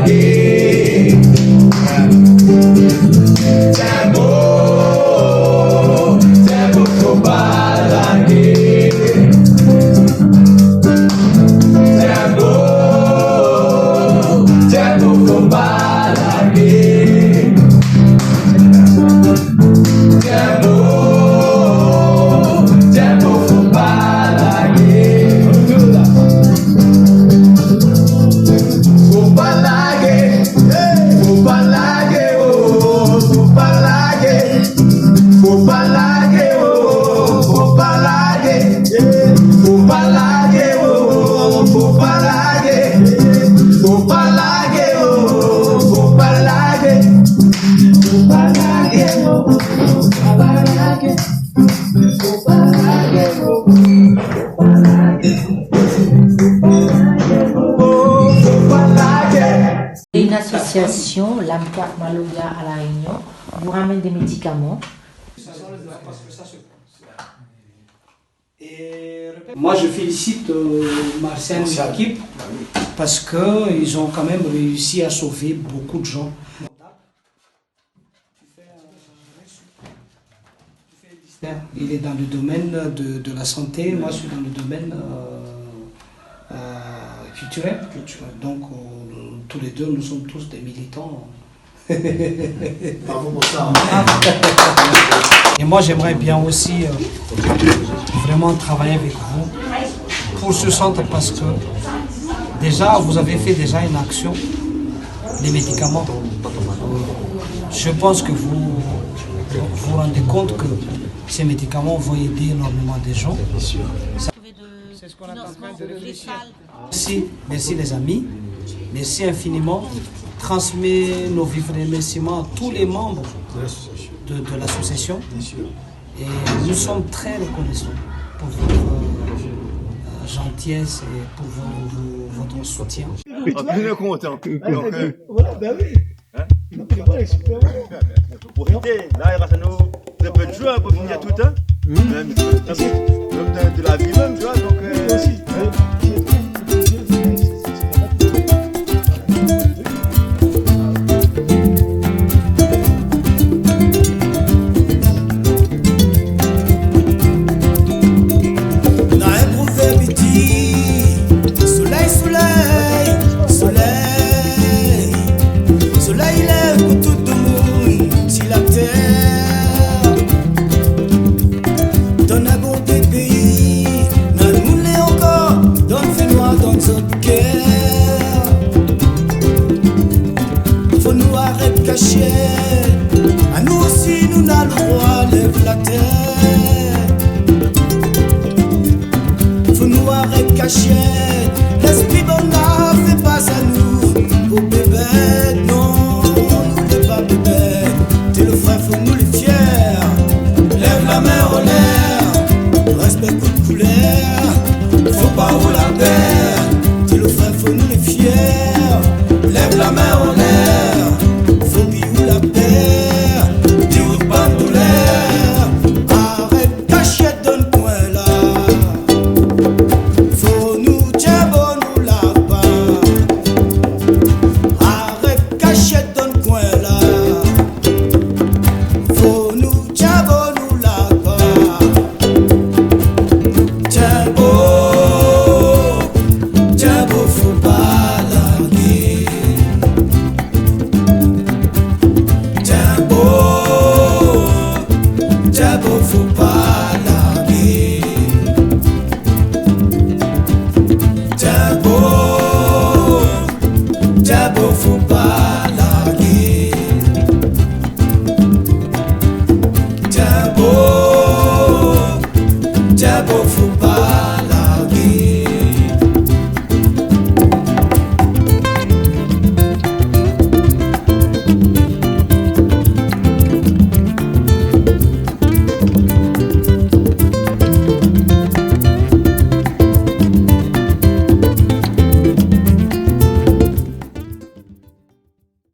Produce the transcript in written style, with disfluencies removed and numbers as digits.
laguer. C'est beau, faut pas laguer. C'est beau, faut pas laguer. C'est beau, faut pas laguer. Faut pas laguer, faut pas laguer, oh, faut pas laguer. Faut pas laguer, oh, faut pas laguer. Faut pas laguer, oh, faut pas laguer. Faut pas laguer, oh, faut pas laguer. Faut pas laguer, oh, faut pas laguer. Faut pas laguer, oh, faut pas laguer. Une association, l'AMCAP Maloga à La Réunion, vous ramène des médicaments. Moi, je félicite Marcel et l'équipe parce qu'ils ont quand même réussi à sauver beaucoup de gens. Il est dans le domaine de la santé, moi je suis dans le domaine culturel. Donc, tous les deux, nous sommes tous des militants. Bravo pour ça. Et moi, j'aimerais bien aussi vraiment travailler avec vous pour ce centre parce que déjà, vous avez fait déjà une action, les médicaments. Je pense que vous vous rendez compte que ces médicaments vont aider énormément de gens. C'est ce qu'on est en train de réfléchir. Merci les amis, merci infiniment. Transmets nos vifs remerciements à tous les membres de l'association. Et nous sommes très reconnaissants pour votre gentillesse et pour votre soutien. Bien content. Voilà, ben oui. Profitez, là, grâce à nous, un peu de jeu pour finir tout, hein. Même de la vie même, tu vois, donc aussi. À nous aussi, nous n'avons le droit, lève la terre. Faut nous arrêter cacher. L'esprit bon là fait pas à nous. Oh bébé, non, nous n'est pas bébé. T'es le frère, faut nous les fiers. Lève la main en l'air, respect coup de couleur. Faut pas rouler la terre. T'es le frère, faut nous les fiers. Lève la main en l'air.